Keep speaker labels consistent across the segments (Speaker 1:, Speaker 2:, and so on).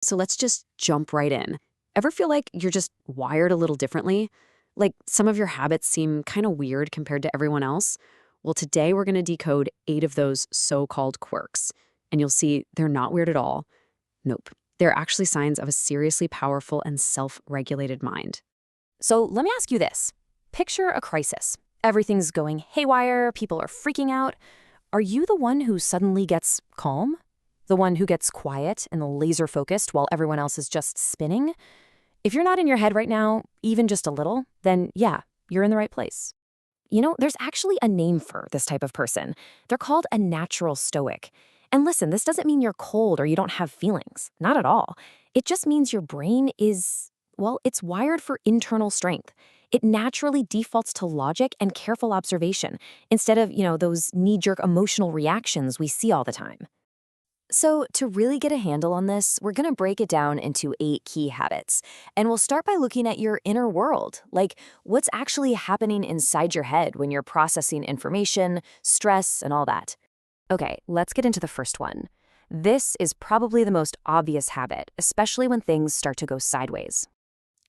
Speaker 1: So let's just jump right in. Ever feel like you're just wired a little differently? Like some of your habits seem kind of weird compared to everyone else? Well, today we're going to decode 8 of those so-called quirks. And you'll see they're not weird at all. Nope. They're actually signs of a seriously powerful and self-regulated mind.
Speaker 2: So let me ask you this. Picture a crisis. Everything's going haywire, people are freaking out. Are you the one who suddenly gets calm? The one who gets quiet and laser focused while everyone else is just spinning? If you're not in your head right now, even just a little, then yeah, you're in the right place. There's actually a name for this type of person. They're called a natural stoic. And listen, this doesn't mean you're cold or you don't have feelings. Not at all. It just means your brain is, well, it's wired for internal strength. It naturally defaults to logic and careful observation instead of, those knee-jerk emotional reactions we see all the time. So to really get a handle on this, we're going to break it down into 8 key habits. And we'll start by looking at your inner world, like what's actually happening inside your head when you're processing information, stress, and all that. Okay, let's get into the first one. This is probably the most obvious habit, especially when things start to go sideways.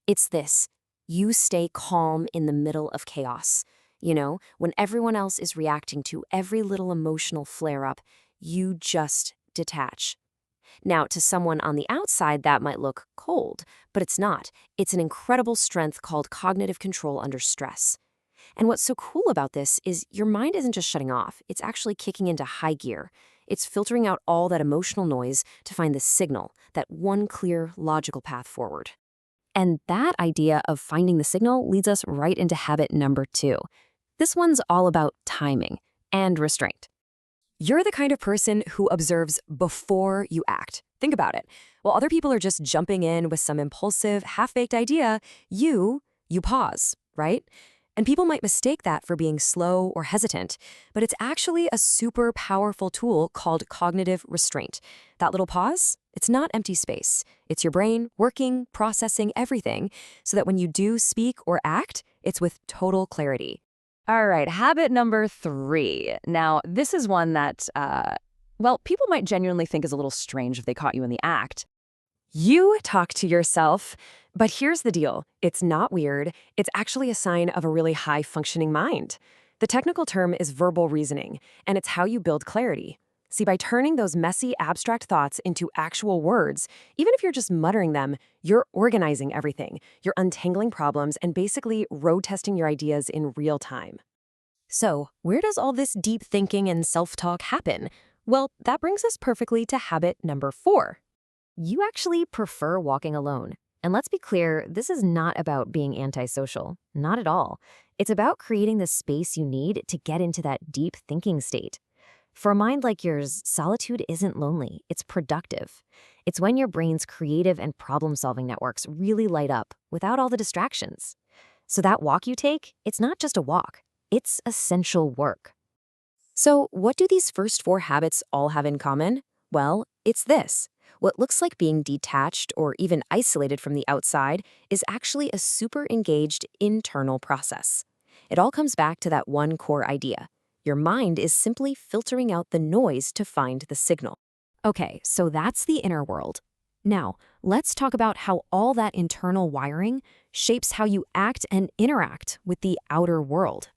Speaker 2: It's this. You stay calm in the middle of chaos. When everyone else is reacting to every little emotional flare-up, you just detach. Now, to someone on the outside, that might look cold, but it's not. It's an incredible strength called cognitive control under stress. And what's so cool about this is your mind isn't just shutting off, it's actually kicking into high gear. It's filtering out all that emotional noise to find the signal, that one clear, logical path forward. And that idea of finding the signal leads us right into habit number 2. This one's all about timing and restraint. You're the kind of person who observes before you act. Think about it. While other people are just jumping in with some impulsive, half-baked idea, you pause, right? And people might mistake that for being slow or hesitant, but it's actually a super powerful tool called cognitive restraint. That little pause, it's not empty space. It's your brain working, processing everything, so that when you do speak or act, it's with total clarity. All right, habit number 3. Now, this is one that, people might genuinely think is a little strange if they caught you in the act. You talk to yourself, but here's the deal. It's not weird. It's actually a sign of a really high-functioning mind. The technical term is verbal reasoning, and it's how you build clarity. See, by turning those messy, abstract thoughts into actual words, even if you're just muttering them, you're organizing everything. You're untangling problems and basically road testing your ideas in real time. So, where does all this deep thinking and self-talk happen? Well, that brings us perfectly to habit number 4. You actually prefer walking alone. And let's be clear, this is not about being antisocial. Not at all. It's about creating the space you need to get into that deep thinking state. For a mind like yours, solitude isn't lonely, it's productive. It's when your brain's creative and problem-solving networks really light up without all the distractions. So that walk you take, it's not just a walk, it's essential work. So what do these first 4 habits all have in common? Well, it's this. What looks like being detached or even isolated from the outside is actually a super engaged internal process. It all comes back to that one core idea. Your mind is simply filtering out the noise to find the signal. Okay, so that's the inner world. Now, let's talk about how all that internal wiring shapes how you act and interact with the outer world.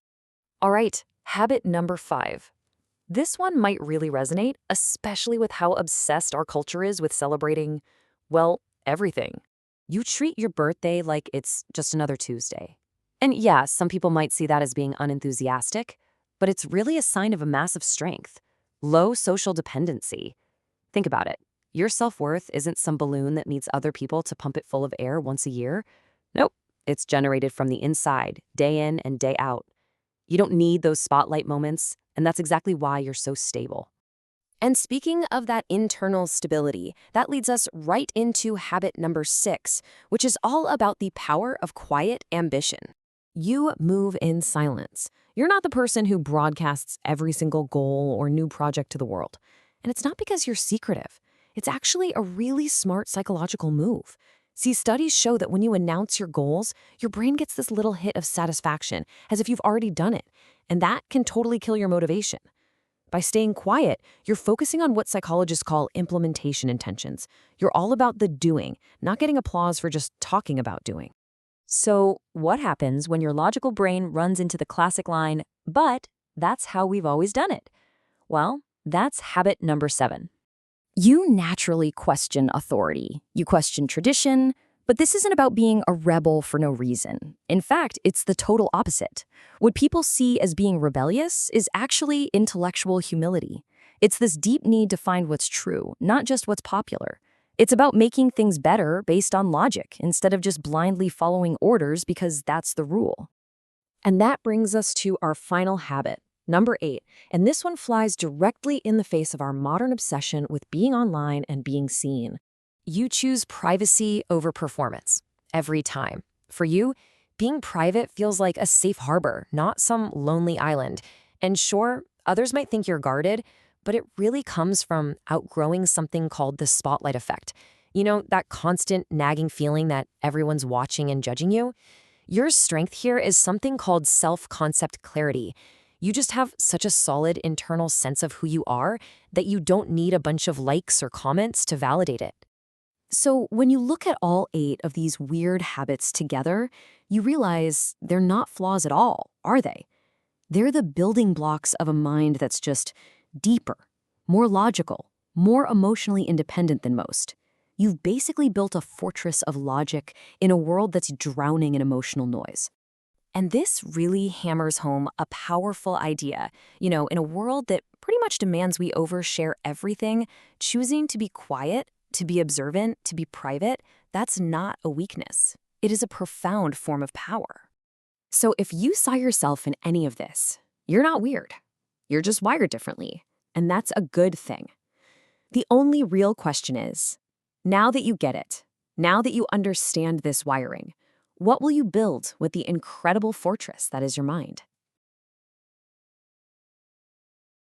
Speaker 2: All right, habit number 5. This one might really resonate, especially with how obsessed our culture is with celebrating, well, everything. You treat your birthday like it's just another Tuesday. And yeah, some people might see that as being unenthusiastic, but it's really a sign of a massive strength, low social dependency. Think about it. Your self-worth isn't some balloon that needs other people to pump it full of air once a year. Nope, it's generated from the inside, day in and day out. You don't need those spotlight moments, and that's exactly why you're so stable. And speaking of that internal stability, that leads us right into habit number 6, which is all about the power of quiet ambition. You move in silence. You're not the person who broadcasts every single goal or new project to the world. And it's not because you're secretive. It's actually a really smart psychological move. See, studies show that when you announce your goals, your brain gets this little hit of satisfaction, as if you've already done it. And that can totally kill your motivation. By staying quiet, you're focusing on what psychologists call implementation intentions. You're all about the doing, not getting applause for just talking about doing. So, what happens when your logical brain runs into the classic line, but that's how we've always done it? Well, that's habit number 7. You naturally question authority. You question tradition, but this isn't about being a rebel for no reason. In fact, it's the total opposite. What people see as being rebellious is actually intellectual humility. It's this deep need to find what's true, not just what's popular. It's about making things better based on logic instead of just blindly following orders because that's the rule. And that brings us to our final habit, number 8. And this one flies directly in the face of our modern obsession with being online and being seen. You choose privacy over performance every time. For you, being private feels like a safe harbor, not some lonely island. And sure, others might think you're guarded, but it really comes from outgrowing something called the spotlight effect. You know, that constant nagging feeling that everyone's watching and judging you? Your strength here is something called self-concept clarity. You just have such a solid internal sense of who you are that you don't need a bunch of likes or comments to validate it. So when you look at all 8 of these weird habits together, you realize they're not flaws at all, are they? They're the building blocks of a mind that's just deeper, more logical, more emotionally independent than most. You've basically built a fortress of logic in a world that's drowning in emotional noise. And this really hammers home a powerful idea. You know, in a world that pretty much demands we overshare everything, choosing to be quiet, to be observant, to be private, that's not a weakness. It is a profound form of power. So if you saw yourself in any of this, you're not weird. You're just wired differently, and that's a good thing. The only real question is, now that you get it, now that you understand this wiring, what will you build with the incredible fortress that is your mind?